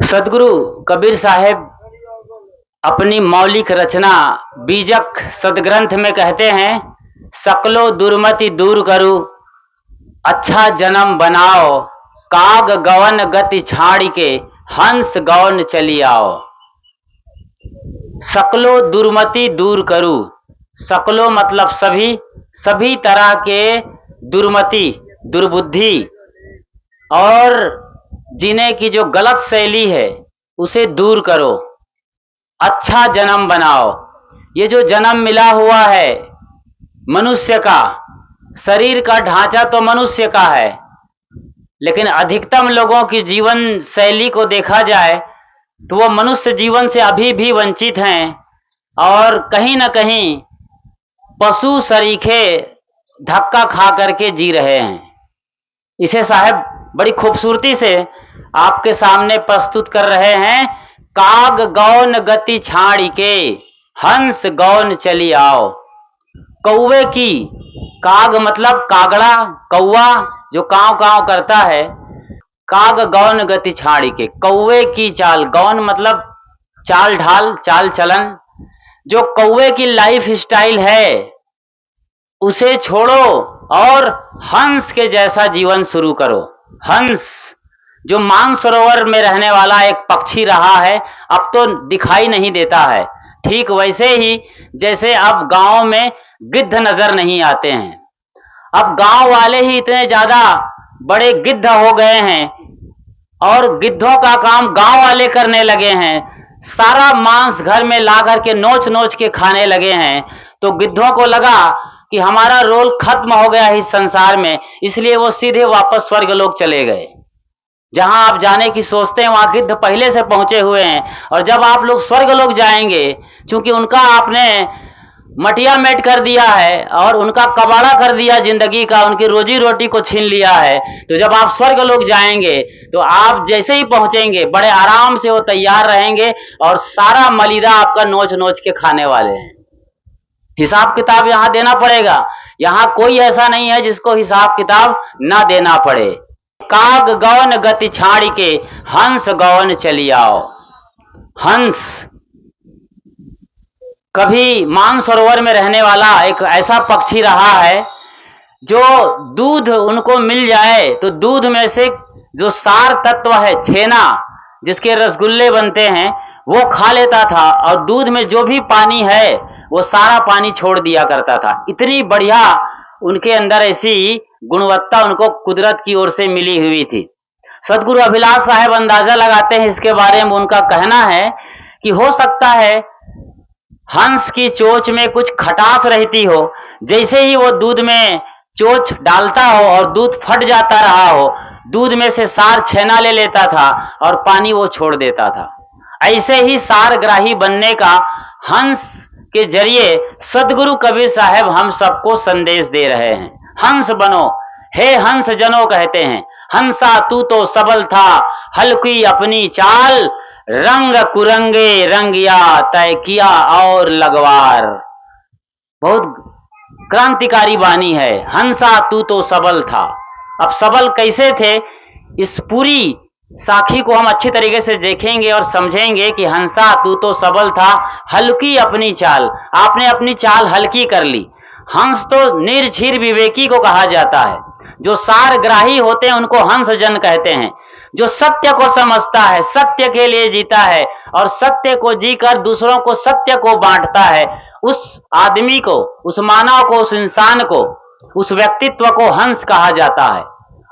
सदगुरु कबीर साहेब अपनी मौलिक रचना बीजक सदग्रंथ में कहते हैं, सकलो दुर्मति दूर करू, अच्छा जन्म बनाओ, काग गवन गति छाड़ के हंस गौन चली आओ। सकलो दुर्मति दूर करू, सकलो मतलब सभी तरह के दुर्मति, दुर्बुद्धि और जीने की जो गलत शैली है उसे दूर करो, अच्छा जन्म बनाओ। ये जो जन्म मिला हुआ है मनुष्य का, शरीर का ढांचा तो मनुष्य का है, लेकिन अधिकतम लोगों की जीवन शैली को देखा जाए तो वो मनुष्य जीवन से अभी भी वंचित हैं और कहीं न कहीं पशु सरीखे धक्का खा करके जी रहे हैं। इसे साहब बड़ी खूबसूरती से आपके सामने प्रस्तुत कर रहे हैं। काग गौन गति छाड़ के हंस गौन चली आओ। कौवे की, काग मतलब कागड़ा, कौवा जो काव काव करता है, काग गौन गति छाड़ के, कौवे की चाल, गौन मतलब चाल ढाल, चाल चलन, जो कौवे की लाइफ स्टाइल है उसे छोड़ो और हंस के जैसा जीवन शुरू करो। हंस जो मानसरोवर में रहने वाला एक पक्षी रहा है, अब तो दिखाई नहीं देता है, ठीक वैसे ही जैसे अब गांव में गिद्ध नजर नहीं आते हैं। अब गांव वाले ही इतने ज्यादा बड़े गिद्ध हो गए हैं और गिद्धों का काम गांव वाले करने लगे हैं। सारा मांस घर में ला करके नोच नोच के खाने लगे हैं। तो गिद्धों को लगा कि हमारा रोल खत्म हो गया इस संसार में, इसलिए वो सीधे वापस स्वर्ग लोक चले गए। जहां आप जाने की सोचते हैं वहां गिद्ध पहले से पहुंचे हुए हैं। और जब आप लोग स्वर्ग लोक जाएंगे, चूंकि उनका आपने मटिया मेट कर दिया है और उनका कबाड़ा कर दिया जिंदगी का, उनकी रोजी रोटी को छीन लिया है, तो जब आप स्वर्ग लोक जाएंगे तो आप जैसे ही पहुंचेंगे बड़े आराम से वो तैयार रहेंगे और सारा मलिदा आपका नोच नोच के खाने वाले हैं। हिसाब किताब यहां देना पड़ेगा। यहां कोई ऐसा नहीं है जिसको हिसाब किताब ना देना पड़े। काग गौन गति छाड़ के हंस गौन चली आओ। हंस कभी मानसरोवर में रहने वाला एक ऐसा पक्षी रहा है जो दूध उनको मिल जाए तो दूध में से जो सार तत्व है, छेना जिसके रसगुल्ले बनते हैं, वो खा लेता था और दूध में जो भी पानी है वो सारा पानी छोड़ दिया करता था। इतनी बढ़िया उनके अंदर ऐसी गुणवत्ता उनको कुदरत की ओर से मिली हुई थी। सदगुरु अभिलाष साहब अंदाजा लगाते हैं इसके बारे में। उनका कहना है कि हो सकता है हंस की चोंच में कुछ खटास रहती हो, जैसे ही वो दूध में चोंच डालता हो और दूध फट जाता रहा हो, दूध में से सार छेना ले लेता था और पानी वो छोड़ देता था। ऐसे ही सारग्राही बनने का हंस के जरिए सदगुरु कबीर साहब हम सबको संदेश दे रहे हैं। हंस बनो, हे हंस जनो कहते हैं। हंसा तू तो सबल था, हल्की अपनी चाल, रंग कुरंगे रंगिया, तय किया और लगवार। बहुत क्रांतिकारी वाणी है। हंसा तू तो सबल था। अब सबल कैसे थे, इस पूरी साखी को हम अच्छी तरीके से देखेंगे और समझेंगे कि हंसा तू तो सबल था, हल्की अपनी चाल, आपने अपनी चाल हल्की कर ली। हंस तो निर्झीर विवेकी को कहा जाता है। जो सारग्राही होते हैं उनको हंस जन कहते हैं। जो सत्य को समझता है, सत्य के लिए जीता है और सत्य को जीकर दूसरों को सत्य को बांटता है, उस आदमी को, उस मानव को, उस इंसान को, उस व्यक्तित्व को हंस कहा जाता है।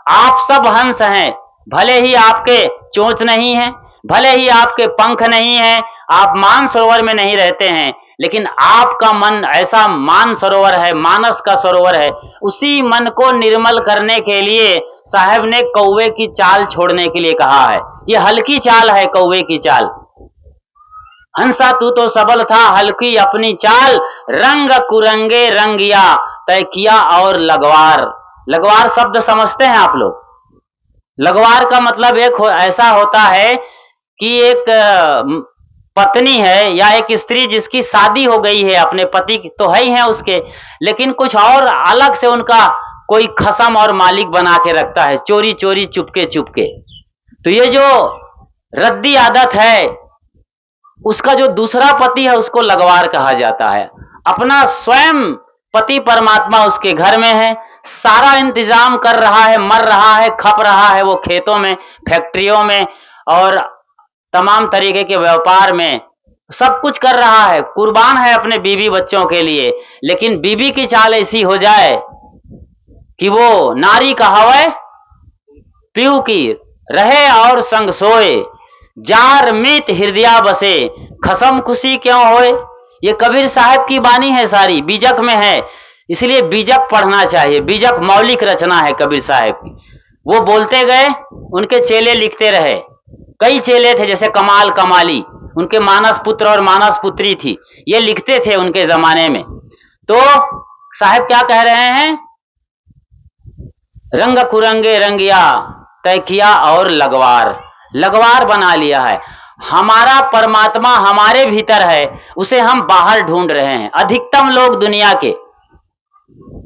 आप सब हंस हैं, भले ही आपके चोंच नहीं है, भले ही आपके पंख नहीं है, आप मानसरोवर में नहीं रहते हैं, लेकिन आपका मन ऐसा मानसरोवर है, मानस का सरोवर है। उसी मन को निर्मल करने के लिए साहब ने कौवे की चाल छोड़ने के लिए कहा है। ये हल्की चाल है, कौवे की चाल। हंसा तू तो सबल था, हल्की अपनी चाल, रंग कुरंगे रंगिया, तय किया और लगवार। लगवार शब्द समझते हैं आप लोग? लगवार का मतलब एक ऐसा होता है कि एक पत्नी है या एक स्त्री जिसकी शादी हो गई है, अपने पति तो है ही है उसके, लेकिन कुछ और अलग से उनका कोई खसम और मालिक बना के रखता है, चोरी चोरी चुपके चुपके। तो ये जो रद्दी आदत है, उसका जो दूसरा पति है उसको लगवार कहा जाता है। अपना स्वयं पति परमात्मा उसके घर में है, सारा इंतजाम कर रहा है, मर रहा है, खप रहा है, वो खेतों में, फैक्ट्रियों में और तमाम तरीके के व्यापार में सब कुछ कर रहा है, कुर्बान है अपने बीवी बच्चों के लिए। लेकिन बीवी की चाल ऐसी हो जाए कि वो नारी कहावै पीऊ की रहे और संग सोए, जार मीत हृदया बसे, खसम खुशी क्यों होए। ये कबीर साहब की बानी है, सारी बीजक में है, इसलिए बीजक पढ़ना चाहिए। बीजक मौलिक रचना है कबीर साहब की। वो बोलते गए, उनके चेले लिखते रहे। कई चेले थे, जैसे कमाल कमाली, उनके मानस पुत्र और मानस पुत्री थी, ये लिखते थे उनके जमाने में। तो साहब क्या कह रहे हैं, रंग कुरंगे रंगिया तय किया और लगवार बना लिया है। हमारा परमात्मा हमारे भीतर है, उसे हम बाहर ढूंढ रहे हैं। अधिकतम लोग दुनिया के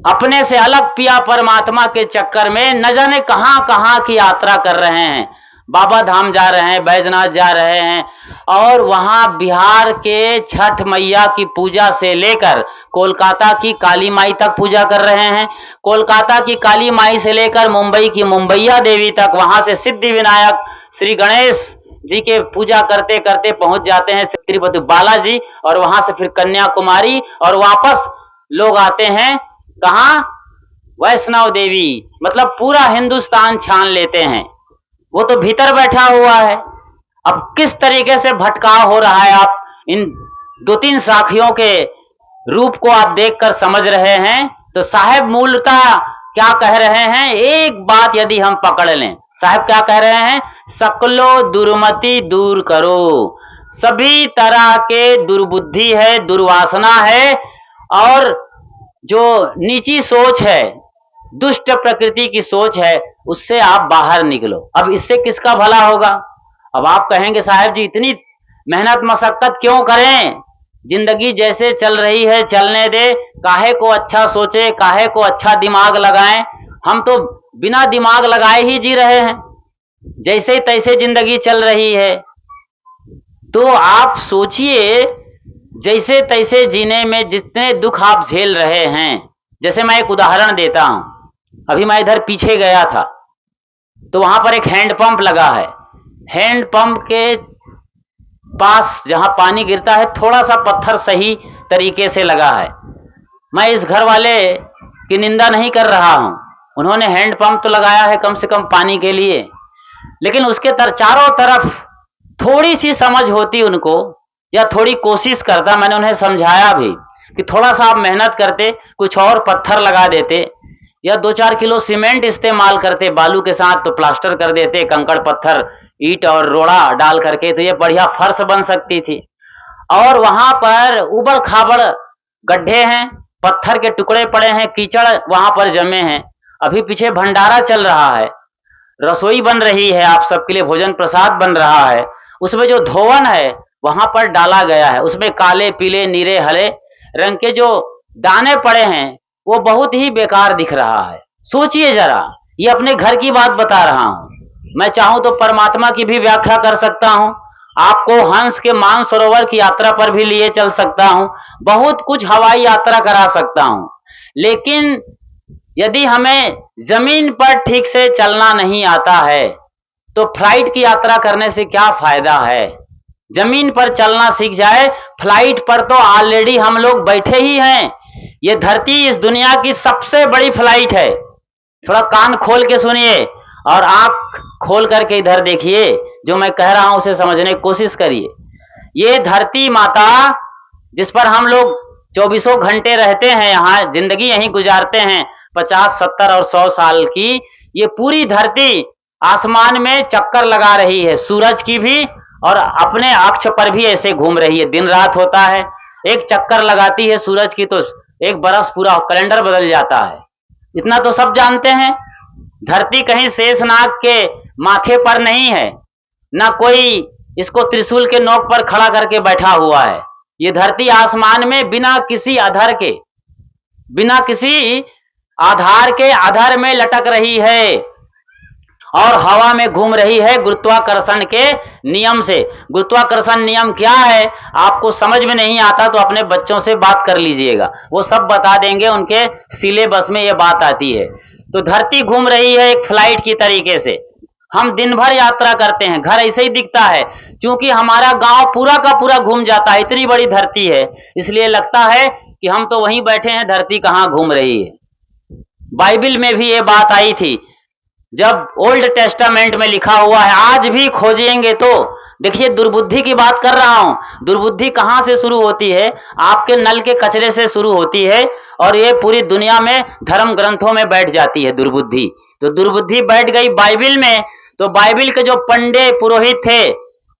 अपने से अलग पिया परमात्मा के चक्कर में न जाने कहां कहां की यात्रा कर रहे हैं। बाबा धाम जा रहे हैं, बैजनाथ जा रहे हैं, और वहां बिहार के छठ मैया की पूजा से लेकर कोलकाता की काली माई तक पूजा कर रहे हैं। कोलकाता की काली माई से लेकर मुंबई की मुंबईया देवी तक, वहां से सिद्धि विनायक श्री गणेश जी के पूजा करते करते पहुंच जाते हैं तिरुपति बालाजी, और वहां से फिर कन्याकुमारी, और वापस लोग आते हैं कहां, वैष्णव देवी। मतलब पूरा हिंदुस्तान छान लेते हैं। वो तो भीतर बैठा हुआ है। अब किस तरीके से भटकाव हो रहा है, आप इन दो तीन साखियों के रूप को आप देखकर समझ रहे हैं। तो साहब मूल का क्या कह रहे हैं, एक बात यदि हम पकड़ लें, साहब क्या कह रहे हैं, सकलो दुर्मति दूर करो। सभी तरह के दुर्बुद्धि है, दुर्वासना है, और जो नीची सोच है, दुष्ट प्रकृति की सोच है, उससे आप बाहर निकलो। अब इससे किसका भला होगा। अब आप कहेंगे साहब जी इतनी मेहनत मशक्कत क्यों करें, जिंदगी जैसे चल रही है चलने दे, काहे को अच्छा सोचे, काहे को अच्छा दिमाग लगाएं। हम तो बिना दिमाग लगाए ही जी रहे हैं, जैसे तैसे जिंदगी चल रही है। तो आप सोचिए, जैसे तैसे जीने में जितने दुख आप झेल रहे हैं। जैसे मैं एक उदाहरण देता हूं, अभी मैं इधर पीछे गया था तो वहां पर एक हैंडपंप लगा है। हैंडपंप के पास जहां पानी गिरता है, थोड़ा सा पत्थर सही तरीके से लगा है। मैं इस घर वाले की निंदा नहीं कर रहा हूं, उन्होंने हैंडपंप तो लगाया है कम से कम पानी के लिए, लेकिन उसके चारों तरफ थोड़ी सी समझ होती उनको, या थोड़ी कोशिश करता, मैंने उन्हें समझाया भी कि थोड़ा सा आप मेहनत करते, कुछ और पत्थर लगा देते, या 2-4 किलो सीमेंट इस्तेमाल करते बालू के साथ, तो प्लास्टर कर देते, कंकड़ पत्थर ईंट और रोड़ा डाल करके, तो ये बढ़िया फर्श बन सकती थी। और वहां पर उबड़ खाबड़ गड्ढे हैं, पत्थर के टुकड़े पड़े हैं, कीचड़ वहां पर जमे हैं। अभी पीछे भंडारा चल रहा है, रसोई बन रही है, आप सबके लिए भोजन प्रसाद बन रहा है। उसमें जो धोवन है वहां पर डाला गया है, उसमें काले पीले नीले हरे रंग के जो दाने पड़े हैं वो बहुत ही बेकार दिख रहा है। सोचिए जरा, ये अपने घर की बात बता रहा हूं। मैं चाहूं तो परमात्मा की भी व्याख्या कर सकता हूं, आपको हंस के मानसरोवर की यात्रा पर भी लिए चल सकता हूं, बहुत कुछ हवाई यात्रा करा सकता हूं। लेकिन यदि हमें जमीन पर ठीक से चलना नहीं आता है तो फ्लाइट की यात्रा करने से क्या फायदा है। जमीन पर चलना सीख जाए, फ्लाइट पर तो ऑलरेडी हम लोग बैठे ही हैं। ये धरती इस दुनिया की सबसे बड़ी फ्लाइट है। थोड़ा कान खोल के सुनिए और आंख खोल करके इधर देखिए, जो मैं कह रहा हूं उसे समझने की कोशिश करिए। ये धरती माता जिस पर हम लोग 24 घंटे रहते हैं, यहाँ जिंदगी यहीं गुजारते हैं 50, 70 और 100 साल की, ये पूरी धरती आसमान में चक्कर लगा रही है, सूरज की भी और अपने अक्ष पर भी ऐसे घूम रही है। दिन रात होता है, एक चक्कर लगाती है सूरज की तो एक बरस पूरा कैलेंडर बदल जाता है। इतना तो सब जानते हैं। धरती कहीं शेषनाग के माथे पर नहीं है, ना कोई इसको त्रिशूल के नोक पर खड़ा करके बैठा हुआ है। ये धरती आसमान में बिना किसी आधार के, बिना किसी आधार के आधार में लटक रही है। और हवा में घूम रही है गुरुत्वाकर्षण के नियम से। गुरुत्वाकर्षण नियम क्या है आपको समझ में नहीं आता तो अपने बच्चों से बात कर लीजिएगा, वो सब बता देंगे, उनके सिलेबस में ये बात आती है। तो धरती घूम रही है एक फ्लाइट की तरीके से। हम दिन भर यात्रा करते हैं, घर ऐसे ही दिखता है, क्योंकि हमारा गांव पूरा का पूरा घूम जाता है, इतनी बड़ी धरती है, इसलिए लगता है कि हम तो वहीं बैठे हैं, धरती कहां घूम रही है। बाइबल में भी ये बात आई थी, जब ओल्ड टेस्टामेंट में लिखा हुआ है, आज भी खोजेंगे तो देखिए, दुर्बुद्धि की बात कर रहा हूं। दुर्बुद्धि कहां से शुरू होती है? आपके नल के कचरे से शुरू होती है और ये पूरी दुनिया में धर्म ग्रंथों में बैठ जाती है दुर्बुद्धि। तो दुर्बुद्धि बैठ गई बाइबल में, तो बाइबल के जो पंडे पुरोहित थे,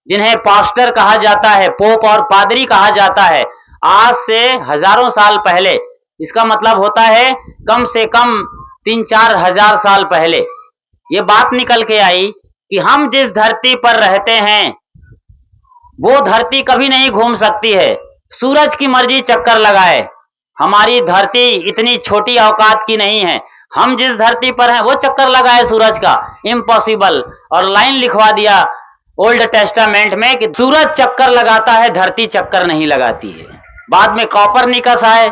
जिन्हें पास्टर कहा जाता है, पोप और पादरी कहा जाता है, आज से हजारों साल पहले, इसका मतलब होता है कम से कम 3-4 हजार साल पहले ये बात निकल के आई कि हम जिस धरती पर रहते हैं वो धरती कभी नहीं घूम सकती है, सूरज की मर्जी चक्कर लगाए। हमारी धरती इतनी छोटी औकात की नहीं है, हम जिस धरती पर हैं वो चक्कर लगाए सूरज का, इम्पॉसिबल। और लाइन लिखवा दिया ओल्ड टेस्टामेंट में कि सूरज चक्कर लगाता है, धरती चक्कर नहीं लगाती है। बाद में कॉपरनिकस आए,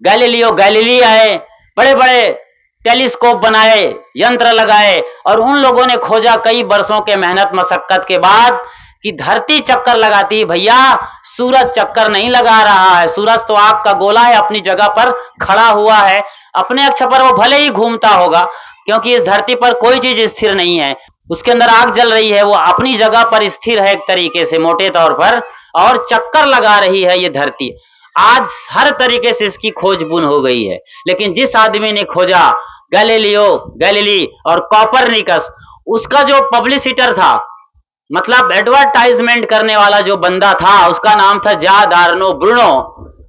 गैलीलियो गैलीली आए, बड़े बड़े टेलीस्कोप बनाए, यंत्र लगाए, और उन लोगों ने खोजा कई वर्षों के मेहनत मशक्कत के बाद कि धरती चक्कर लगाती है। भैया, सूरज चक्कर नहीं लगा रहा है, सूरज तो आग का गोला है, अपनी जगह पर खड़ा हुआ है, अपने अक्ष पर वो भले ही घूमता होगा, क्योंकि इस धरती पर कोई चीज स्थिर नहीं है, उसके अंदर आग जल रही है, वो अपनी जगह पर स्थिर है एक तरीके से मोटे तौर पर, और चक्कर लगा रही है ये धरती। आज हर तरीके से इसकी खोजबीन हो गई है, लेकिन जिस आदमी ने खोजा, गैलीलियो गैलीली और कॉपरनिकस, उसका जो पब्लिसिटर था, मतलब एडवर्टाइजमेंट करने वाला जो बंदा था, उसका नाम था जादार्नो ब्रूनो।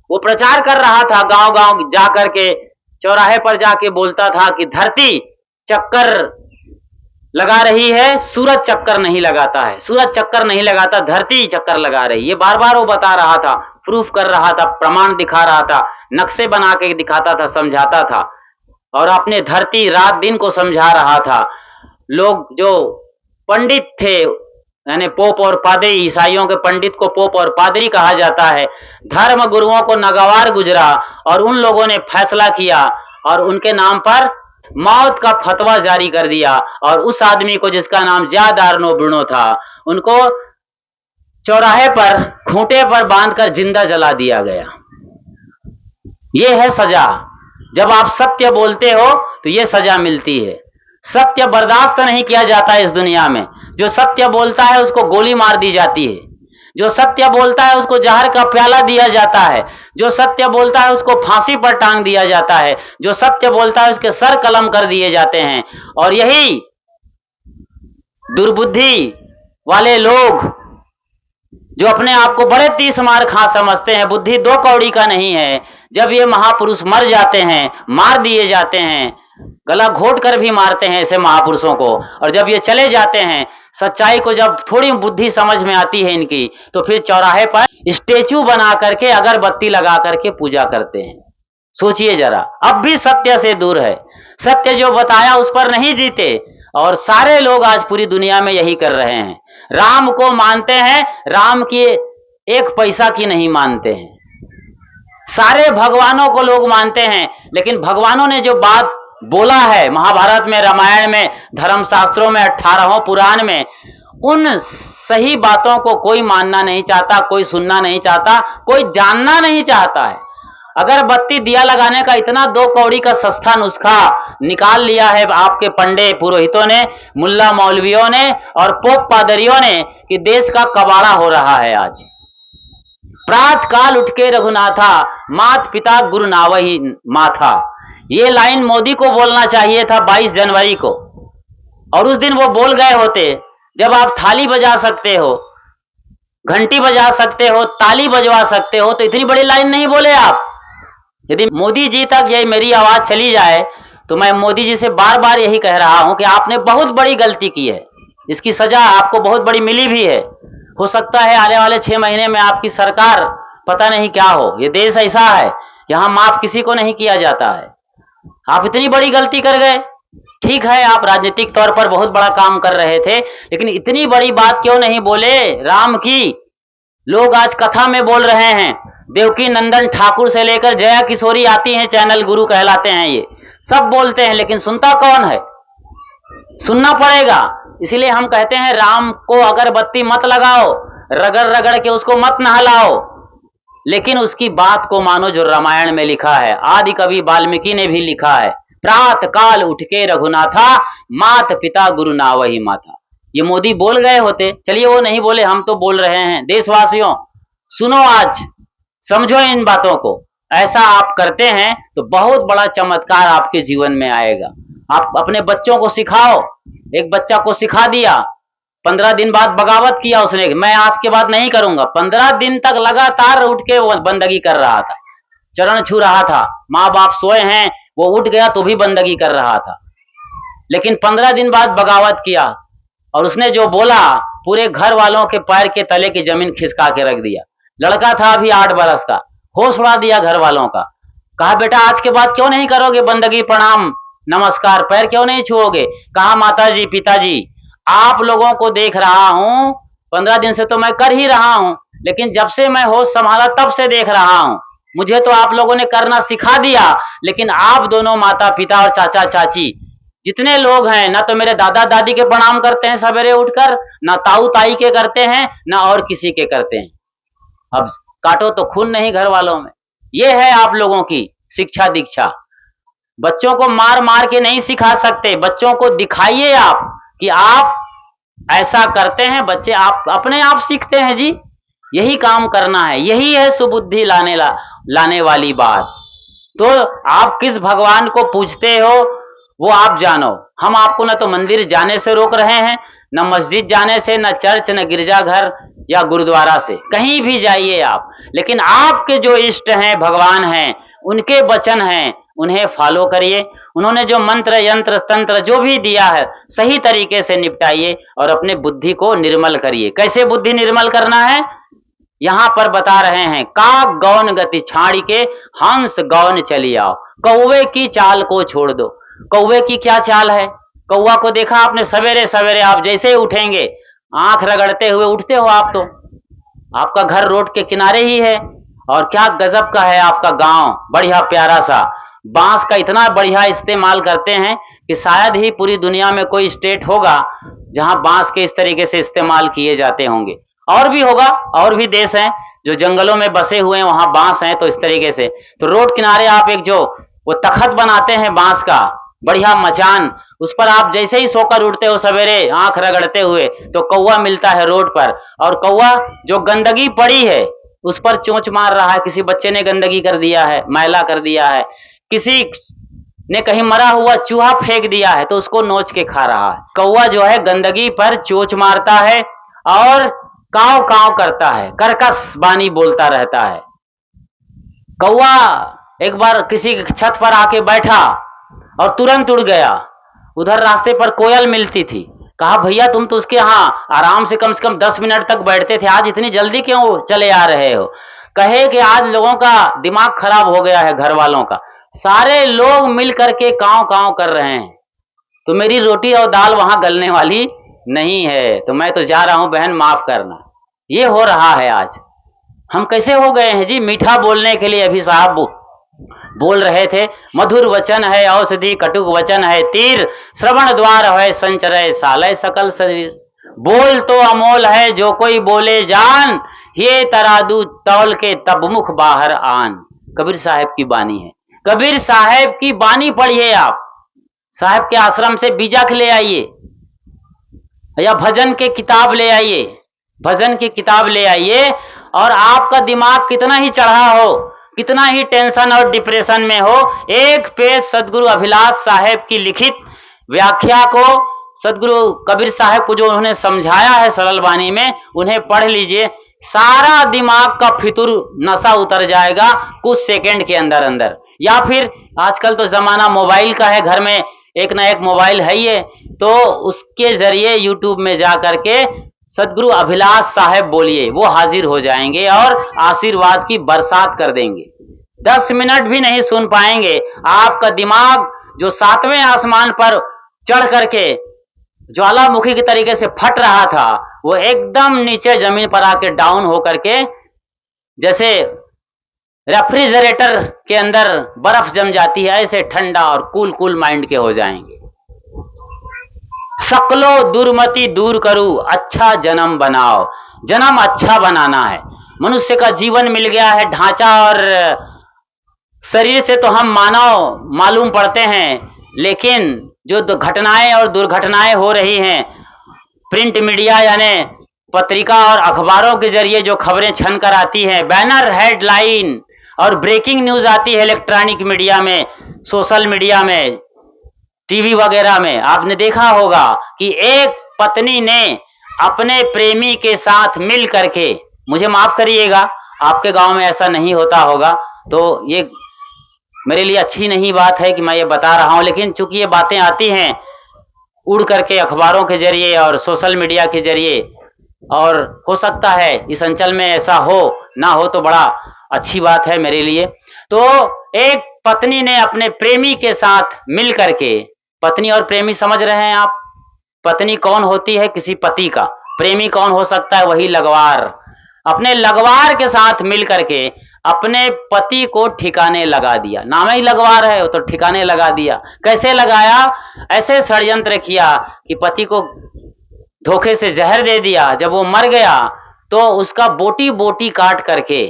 वो प्रचार कर रहा था, गांव गांव जाकर के, चौराहे पर जाके बोलता था कि धरती चक्कर लगा रही है, सूरज चक्कर नहीं लगाता है, सूरज चक्कर नहीं लगाता, धरती चक्कर लगा रही है। ये बार बार वो बता रहा था, प्रूफ कर रहा था, प्रमाण दिखा रहा था, नक्शे बना के दिखाता था, समझाता था, और अपने धरती रात दिन को समझा रहा था। लोग जो पंडित थे, यानी पोप और पादरी, ईसाइयों के पंडित को पोप और पादरी कहा जाता है, धर्म गुरुओं को नागवार गुजरा और उन लोगों ने फैसला किया और उनके नाम पर मौत का फतवा जारी कर दिया, और उस आदमी को जिसका नाम जादार्नो ब्रूनो था, उनको चौराहे पर खूंटे पर बांधकर जिंदा जला दिया गया। यह है सजा। जब आप सत्य बोलते हो तो यह सजा मिलती है। सत्य बर्दाश्त नहीं किया जाता है इस दुनिया में। जो सत्य बोलता है उसको गोली मार दी जाती है, जो सत्य बोलता है उसको जहर का प्याला दिया जाता है, जो सत्य बोलता है उसको फांसी पर टांग दिया जाता है, जो सत्य बोलता है उसके सर कलम कर दिए जाते हैं। और यही दुर्बुद्धि वाले लोग जो अपने आप को बड़े 30 मार खा समझते हैं, बुद्धि 2 कौड़ी का नहीं है, जब ये महापुरुष मर जाते हैं, मार दिए जाते हैं, गला घोट कर भी मारते हैं ऐसे महापुरुषों को, और जब ये चले जाते हैं, सच्चाई को जब थोड़ी बुद्धि समझ में आती है इनकी, तो फिर चौराहे पर स्टेचू बना करके अगरबत्ती लगा करके पूजा करते हैं। सोचिए जरा, अब भी सत्य से दूर है, सत्य जो बताया उस पर नहीं जीते, और सारे लोग आज पूरी दुनिया में यही कर रहे हैं। राम को मानते हैं, राम की 1 पैसा की नहीं मानते हैं। सारे भगवानों को लोग मानते हैं, लेकिन भगवानों ने जो बात बोला है महाभारत में, रामायण में, धर्मशास्त्रों में, 18 पुराण में, उन सही बातों को कोई मानना नहीं चाहता, कोई सुनना नहीं चाहता, कोई जानना नहीं चाहता है। अगरबत्ती दिया लगाने का इतना 2 कौड़ी का सस्ता नुस्खा निकाल लिया है आपके पंडे पुरोहितों ने, मुल्ला मौलवियों ने और पोप पादरियों ने, कि देश का कबाड़ा हो रहा है आज। प्रात काल उठ के रघुनाथा, मात पिता गुरु नावही माथा। ये लाइन मोदी को बोलना चाहिए था 22 जनवरी को, और उस दिन वो बोल गए होते। जब आप थाली बजा सकते हो, घंटी बजा सकते हो, ताली बजवा सकते हो, तो इतनी बड़ी लाइन नहीं बोले आप। यदि मोदी जी तक ये मेरी आवाज चली जाए, तो मैं मोदी जी से बार बार यही कह रहा हूं कि आपने बहुत बड़ी गलती की है, इसकी सजा आपको बहुत बड़ी मिली भी है। हो सकता है आने वाले 6 महीने में आपकी सरकार पता नहीं क्या हो। ये देश ऐसा है, यहां माफ किसी को नहीं किया जाता है। आप इतनी बड़ी गलती कर गए, ठीक है, आप राजनीतिक तौर पर बहुत बड़ा काम कर रहे थे, लेकिन इतनी बड़ी बात क्यों नहीं बोले राम की? लोग आज कथा में बोल रहे हैं, देवकी नंदन ठाकुर से लेकर जया किशोरी आती हैं, चैनल गुरु कहलाते हैं, ये सब बोलते हैं, लेकिन सुनता कौन है? सुनना पड़ेगा। इसलिए हम कहते हैं राम को अगरबत्ती मत लगाओ, रगड़ रगड़ के उसको मत नहलाओ, लेकिन उसकी बात को मानो जो रामायण में लिखा है, आदि कवि वाल्मीकि ने भी लिखा है, प्रात काल उठ के रघुनाथा, मात पिता गुरु नावही माथा। ये मोदी बोल गए होते, चलिए वो नहीं बोले, हम तो बोल रहे हैं। देशवासियों सुनो, आज समझो इन बातों को। ऐसा आप करते हैं तो बहुत बड़ा चमत्कार आपके जीवन में आएगा। आप अपने बच्चों को सिखाओ। एक बच्चा को सिखा दिया, 15 दिन बाद बगावत किया उसने, मैं आज के बाद नहीं करूंगा। 15 दिन तक लगातार उठ के वो बंदगी कर रहा था, चरण छू रहा था, माँ बाप सोए हैं, वो उठ गया तो भी बंदगी कर रहा था। लेकिन 15 दिन बाद बगावत किया और उसने जो बोला, पूरे घर वालों के पैर के तले की जमीन खिसका के रख दिया। लड़का था अभी 8 बरस का, होश उड़ा दिया घर वालों का। कहा बेटा आज के बाद क्यों नहीं करोगे बंदगी, प्रणाम नमस्कार, पैर क्यों नहीं छुओगे? कहा माताजी पिताजी आप लोगों को देख रहा हूं, 15 दिन से तो मैं कर ही रहा हूं, लेकिन जब से मैं होश संभाला तब से देख रहा हूं। मुझे तो आप लोगों ने करना सिखा दिया, लेकिन आप दोनों माता पिता और चाचा चाची जितने लोग हैं, ना तो मेरे दादा दादी के प्रणाम करते हैं सवेरे उठकर, ना ताऊ ताई के करते हैं, ना और किसी के करते हैं। अब काटो तो खून नहीं घर वालों में। ये है आप लोगों की शिक्षा दीक्षा। बच्चों को मार मार के नहीं सिखा सकते, बच्चों को दिखाइए आप कि आप ऐसा करते हैं, बच्चे आप अपने आप सीखते हैं जी। यही काम करना है, यही है सुबुद्धि लाने वाली बात। तो आप किस भगवान को पूजते हो वो आप जानो। हम आपको न तो मंदिर जाने से रोक रहे हैं, न मस्जिद जाने से, न चर्च, न गिरजाघर या गुरुद्वारा से, कहीं भी जाइए आप, लेकिन आपके जो इष्ट हैं, भगवान हैं, उनके वचन हैं, उन्हें फॉलो करिए। उन्होंने जो मंत्र यंत्र तंत्र जो भी दिया है सही तरीके से निपटाइए और अपने बुद्धि को निर्मल करिए। कैसे बुद्धि निर्मल करना है यहां पर बता रहे हैं। काग गौन गति छाड़ी के हंस गौन चली आओ, कौवे की चाल को छोड़ दो। कौवे की क्या चाल है? कौवा को देखा आपने? सवेरे सवेरे आप जैसे ही उठेंगे, आंख रगड़ते हुए उठते हो आप, तो आपका घर रोड के किनारे ही है, और क्या गजब का है आपका गांव, बढ़िया प्यारा सा। बांस का इतना बढ़िया इस्तेमाल करते हैं कि शायद ही पूरी दुनिया में कोई स्टेट होगा जहां बांस के इस तरीके से इस्तेमाल किए जाते होंगे। और भी होगा, और भी देश हैं जो जंगलों में बसे हुए हैं, वहां बांस हैं तो इस तरीके से। तो रोड किनारे आप एक जो वो तखत बनाते हैं बांस का, बढ़िया मचान, उस पर आप जैसे ही सोकर उठते हो सवेरे आंख रगड़ते हुए, तो कौवा मिलता है रोड पर। और कौवा जो गंदगी पड़ी है उस पर चोंच मार रहा है। किसी बच्चे ने गंदगी कर दिया है, मैला कर दिया है, किसी ने कहीं मरा हुआ चूहा फेंक दिया है तो उसको नोच के खा रहा है। कौवा जो है गंदगी पर चोंच मारता है और काव काव करता है, कर्कश बानी बोलता रहता है। कौवा एक बार किसी छत पर आके बैठा और तुरंत उड़ गया। उधर रास्ते पर कोयल मिलती थी, कहा भैया तुम तो उसके यहाँ आराम से कम 10 मिनट तक बैठते थे, आज इतनी जल्दी क्यों चले आ रहे हो? कहे कि आज लोगों का दिमाग खराब हो गया है, घर वालों का, सारे लोग मिल करके काव काव कर रहे हैं, तो मेरी रोटी और दाल वहां गलने वाली नहीं है, तो मैं तो जा रहा हूं बहन, माफ करना। ये हो रहा है आज। हम कैसे हो गए हैं जी मीठा बोलने के लिए। अभी साहब बोल रहे थे, मधुर वचन है औषधि, कटुक वचन है तीर, श्रवण द्वार है संचरय सालय सकल शरीर। बोल तो अमोल है जो कोई बोले जान, ये तरादू तौल के तब मुख बाहर आन। कबीर साहब की बानी है। कबीर साहब की बानी पढ़िए आप, साहब के आश्रम से बीजाक ले आइए या भजन के किताब ले आइए, भजन की किताब ले आइए, और आपका दिमाग कितना ही चढ़ा हो, कितना ही टेंशन और डिप्रेशन में हो, एक पेज सदगुरु अभिलाष साहेब की लिखित व्याख्या को, सदगुरु कबीर साहब को जो उन्होंने समझाया है सरल वाणी में, उन्हें पढ़ लीजिए। सारा दिमाग का फितूर नशा उतर जाएगा कुछ सेकंड के अंदर अंदर। या फिर आजकल तो जमाना मोबाइल का है, घर में एक ना एक मोबाइल है ही है, तो उसके जरिए यूट्यूब में जा करके सदगुरु अभिलाष साहब बोलिए, वो हाजिर हो जाएंगे और आशीर्वाद की बरसात कर देंगे। 10 मिनट भी नहीं सुन पाएंगे, आपका दिमाग जो 7वें आसमान पर चढ़ करके ज्वालामुखी के तरीके से फट रहा था, वो एकदम नीचे जमीन पर आके डाउन होकर के जैसे रेफ्रिजरेटर के अंदर बर्फ जम जाती है, ऐसे ठंडा और कूल कूल माइंड के हो जाएंगे। सकलो दुर्मति दूर करूं, अच्छा जन्म बनाओ। जन्म अच्छा बनाना है। मनुष्य का जीवन मिल गया है ढांचा, और शरीर से तो हम मानव मालूम पड़ते हैं, लेकिन जो घटनाएं और दुर्घटनाएं हो रही हैं, प्रिंट मीडिया यानी पत्रिका और अखबारों के जरिए जो खबरें छन कर आती हैं, बैनर, हेडलाइन और ब्रेकिंग न्यूज आती है इलेक्ट्रॉनिक मीडिया में, सोशल मीडिया में, टीवी वगैरह में, आपने देखा होगा कि एक पत्नी ने अपने प्रेमी के साथ मिल करके, मुझे माफ करिएगा, आपके गांव में ऐसा नहीं होता होगा तो ये मेरे लिए अच्छी नहीं बात है कि मैं ये बता रहा हूं, लेकिन चूंकि ये बातें आती हैं उड़ करके अखबारों के जरिए और सोशल मीडिया के जरिए, और हो सकता है इस अंचल में ऐसा हो ना हो तो बड़ा अच्छी बात है मेरे लिए। तो एक पत्नी ने अपने प्रेमी के साथ मिल करके, पत्नी और प्रेमी समझ रहे हैं आप, पत्नी कौन होती है? किसी पति का। प्रेमी कौन हो सकता है? वही लगवार। अपने लगवार के साथ मिल करके अपने पति को ठिकाने लगा दिया। नाम ही लगवार है, वो तो ठिकाने लगा दिया। कैसे लगाया? ऐसे षड्यंत्र किया कि पति को धोखे से जहर दे दिया। जब वो मर गया तो उसका बोटी बोटी काट करके,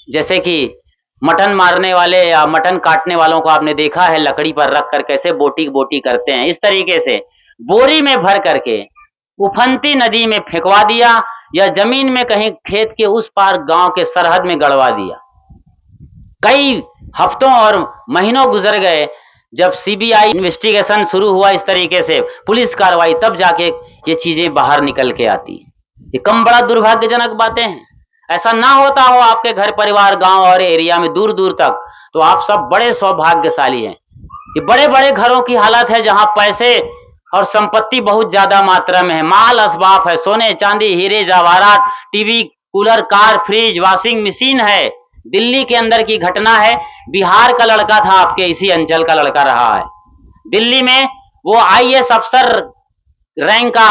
जैसे कि मटन मारने वाले या मटन काटने वालों को आपने देखा है, लकड़ी पर रख कर कैसे बोटी बोटी करते हैं, इस तरीके से बोरी में भर करके उफनती नदी में फेंकवा दिया, या जमीन में कहीं खेत के उस पार गांव के सरहद में गड़वा दिया। कई हफ्तों और महीनों गुजर गए। जब सीबीआई इन्वेस्टिगेशन शुरू हुआ, इस तरीके से पुलिस कार्रवाई, तब जाके ये चीजें बाहर निकल के आती है। ये कम बड़ा दुर्भाग्यजनक बातें हैं। ऐसा ना होता हो आपके घर परिवार, गांव और एरिया में दूर दूर तक, तो आप सब बड़े सौभाग्यशाली हैं। ये बड़े बड़े घरों की हालत है जहां पैसे और संपत्ति बहुत ज्यादा मात्रा में है, माल असबाब है, सोने चांदी हीरे जवाहरात, TV, cooler, car, fridge, washing machine है। दिल्ली के अंदर की घटना है, बिहार का लड़का था, आपके इसी अंचल का लड़का रहा है। दिल्ली में वो आईएएस अफसर रैंक का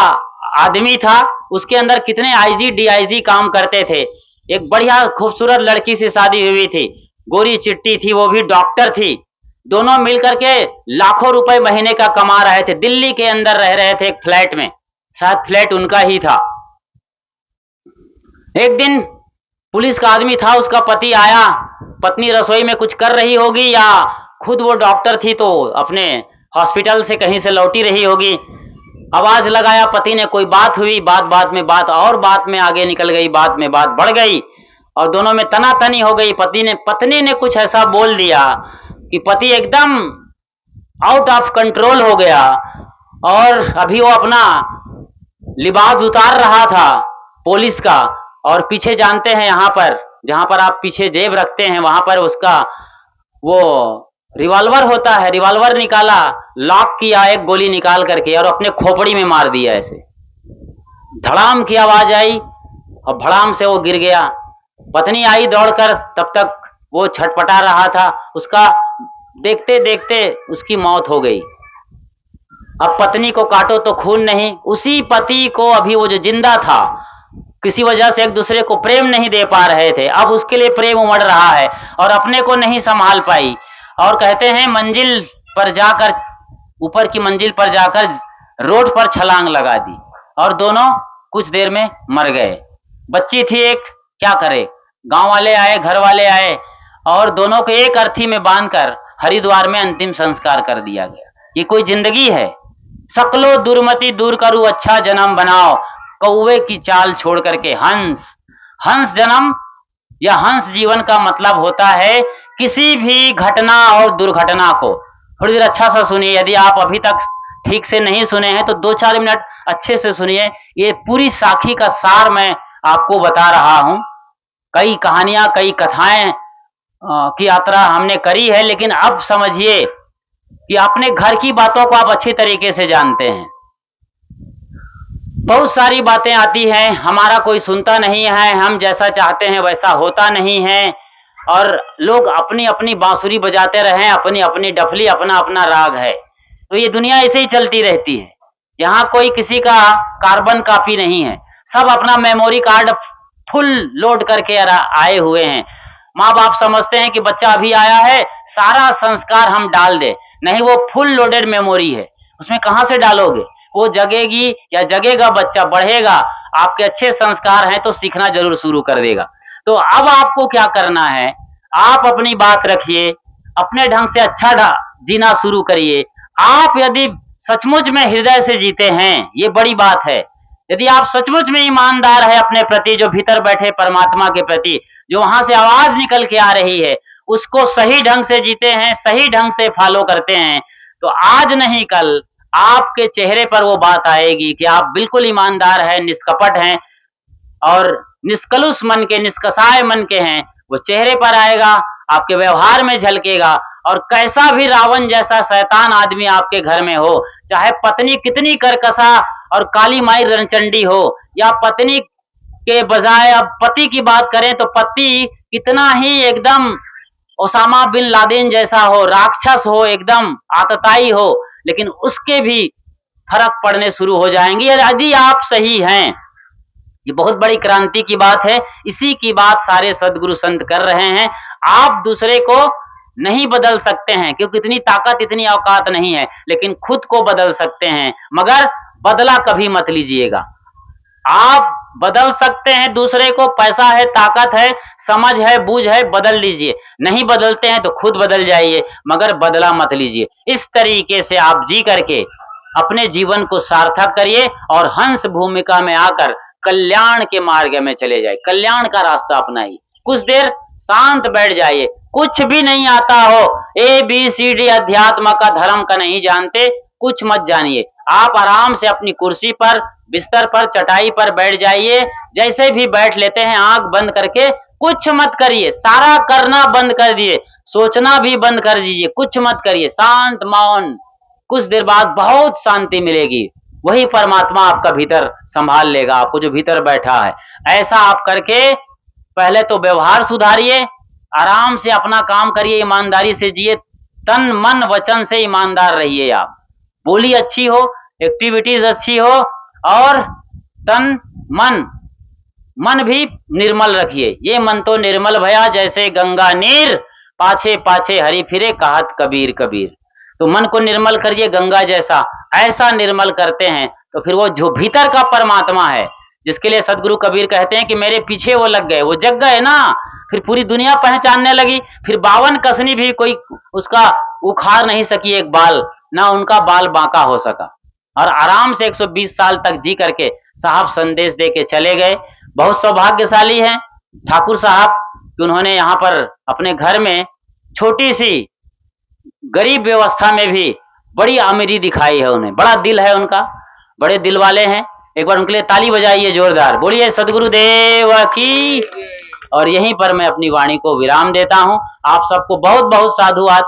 आदमी था, उसके अंदर कितने आईजी डीआईजी काम करते थे। एक बढ़िया खूबसूरत लड़की से शादी हुई थी, गोरी चिट्टी थी, वो भी डॉक्टर थी। दोनों मिलकर के लाखों रुपए महीने का कमा रहे थे। दिल्ली के अंदर रह रहे थे एक फ्लैट में, शायद फ्लैट उनका ही था। एक दिन पुलिस का आदमी था, उसका पति आया, पत्नी रसोई में कुछ कर रही होगी, या खुद वो डॉक्टर थी तो अपने हॉस्पिटल से कहीं से लौटी रही होगी। आवाज लगाया, पति ने, कोई बात हुई, बात बात में बात और बात में आगे निकल गई, बात में बात बढ़ गई और दोनों में तनातनी हो गई। पत्नी ने कुछ ऐसा बोल दिया कि पति एकदम आउट ऑफ कंट्रोल हो गया, और अभी वो अपना लिबास उतार रहा था पुलिस का, और पीछे जानते हैं यहां पर, जहां पर आप पीछे जेब रखते हैं, वहां पर उसका वो रिवॉल्वर होता है, रिवॉल्वर निकाला, लॉक किया, एक गोली निकाल करके और अपने खोपड़ी में मार दिया। ऐसे धड़ाम की आवाज आई और भड़ाम से वो गिर गया। पत्नी आई दौड़कर, तब तक वो छटपटा रहा था, उसका देखते देखते उसकी मौत हो गई। अब पत्नी को काटो तो खून नहीं, उसी पति को अभी वो जो जिंदा था, किसी वजह से एक दूसरे को प्रेम नहीं दे पा रहे थे, अब उसके लिए प्रेम उमड़ रहा है और अपने को नहीं संभाल पाई, और कहते हैं मंजिल पर जाकर, ऊपर की मंजिल पर जाकर रोड पर छलांग लगा दी और दोनों कुछ देर में मर गए। बच्ची थी एक, क्या करे, गांव वाले आए, घर वाले आए और दोनों को एक अर्थी में बांधकर हरिद्वार में अंतिम संस्कार कर दिया गया। ये कोई जिंदगी है? सकलो दुर्मति दूर करूं, अच्छा जन्म बनाओ, कौवे की चाल छोड़ करके हंस। हंस जन्म या हंस जीवन का मतलब होता है किसी भी घटना और दुर्घटना को, थोड़ी देर अच्छा सा सुनिए, यदि आप अभी तक ठीक से नहीं सुने हैं तो 2-4 मिनट अच्छे से सुनिए। ये पूरी साखी का सार मैं आपको बता रहा हूं। कई कहानियां, कई कथाएं की यात्रा हमने करी है, लेकिन अब समझिए कि अपने घर की बातों को आप अच्छी तरीके से जानते हैं। बहुत सारी बातें आती हैं, हमारा कोई सुनता नहीं है, हम जैसा चाहते हैं वैसा होता नहीं है, और लोग अपनी अपनी बांसुरी बजाते रहें, अपनी अपनी डफली, अपना अपना राग है। तो ये दुनिया ऐसे ही चलती रहती है। यहाँ कोई किसी का कार्बन कॉपी नहीं है, सब अपना मेमोरी कार्ड फुल लोड करके आए हुए हैं। माँ बाप समझते हैं कि बच्चा अभी आया है, सारा संस्कार हम डाल दे, नहीं, वो फुल लोडेड मेमोरी है, उसमें कहाँ से डालोगे? वो जगेगी या जगेगा, बच्चा बढ़ेगा, आपके अच्छे संस्कार हैं तो सीखना जरूर शुरू कर देगा। तो अब आपको क्या करना है, आप अपनी बात रखिए, अपने ढंग से अच्छा जीना शुरू करिए। आप यदि सचमुच में हृदय से जीते हैं, ये बड़ी बात है, यदि आप सचमुच में ईमानदार है अपने प्रति, जो भीतर बैठे परमात्मा के प्रति, जो वहां से आवाज निकल के आ रही है, उसको सही ढंग से जीते हैं, सही ढंग से फॉलो करते हैं, तो आज नहीं कल आपके चेहरे पर वो बात आएगी कि आप बिल्कुल ईमानदार हैं, निष्कपट हैं और निष्कलुष मन के, निष्कसाय मन के हैं। वो चेहरे पर आएगा, आपके व्यवहार में झलकेगा। और कैसा भी रावण जैसा शैतान आदमी आपके घर में हो, चाहे पत्नी कितनी करकसा और काली माई रणचंडी हो, या पत्नी के बजाय अब पति की बात करें तो पति कितना ही एकदम ओसामा बिन लादेन जैसा हो, राक्षस हो, एकदम आतताई हो, लेकिन उसके भी फर्क पड़ने शुरू हो जाएंगे यदि आप सही हैं। ये बहुत बड़ी क्रांति की बात है, इसी की बात सारे सदगुरु संत कर रहे हैं। आप दूसरे को नहीं बदल सकते हैं क्योंकि इतनी ताकत, इतनी औकात नहीं है, लेकिन खुद को बदल सकते हैं, मगर बदला कभी मत लीजिएगा। आप बदल सकते हैं दूसरे को, पैसा है, ताकत है, समझ है, बूझ है, बदल लीजिए। नहीं बदलते हैं तो खुद बदल जाइए, मगर बदला मत लीजिए। इस तरीके से आप जी करके अपने जीवन को सार्थक करिए और हंस भूमिका में आकर कल्याण के मार्ग में चले जाए, कल्याण का रास्ता अपनाइए। कुछ देर शांत बैठ जाइए, कुछ भी नहीं आता हो, ABCD अध्यात्म का, धर्म का नहीं जानते, कुछ मत जानिए। आप आराम से अपनी कुर्सी पर, बिस्तर पर, चटाई पर बैठ जाइए। जैसे भी बैठ लेते हैं आंख बंद करके, कुछ मत करिए, सारा करना बंद कर दिए, सोचना भी बंद कर दीजिए, कुछ मत करिए, शांत मौन। कुछ देर बाद बहुत शांति मिलेगी, वही परमात्मा आपका भीतर संभाल लेगा आपको, जो भीतर बैठा है। ऐसा आप करके पहले तो व्यवहार सुधारिए, आराम से अपना काम करिए, ईमानदारी से जिए, तन मन वचन से ईमानदार रहिए। आप बोली अच्छी हो, एक्टिविटीज अच्छी हो, और तन मन भी निर्मल रखिए। ये मन तो निर्मल भया जैसे गंगा नीर, पाछे पाछे हरि फिरे, कहत कबीर कबीर। तो मन को निर्मल करिए गंगा जैसा, ऐसा निर्मल करते हैं तो फिर वो जो भीतर का परमात्मा है, जिसके लिए सदगुरु कबीर कहते हैं कि मेरे पीछे वो लग गए, वो जग गए ना, फिर पूरी दुनिया पहचानने लगी। फिर 52 कसनी भी कोई उसका उखाड़ नहीं सकी एक बाल, ना उनका बाल बांका हो सका, और आराम से 120 साल तक जी करके साहब संदेश दे के चले गए। बहुत सौभाग्यशाली हैं ठाकुर साहब कि उन्होंने यहाँ पर अपने घर में छोटी सी गरीब व्यवस्था में भी बड़ी अमीरी दिखाई है। उन्हें बड़ा दिल है उनका, बड़े दिल वाले हैं। एक बार उनके लिए ताली बजाइए जोरदार, बोलिए सदगुरु देव की। और यहीं पर मैं अपनी वाणी को विराम देता हूं। आप सबको बहुत बहुत साधुवाद।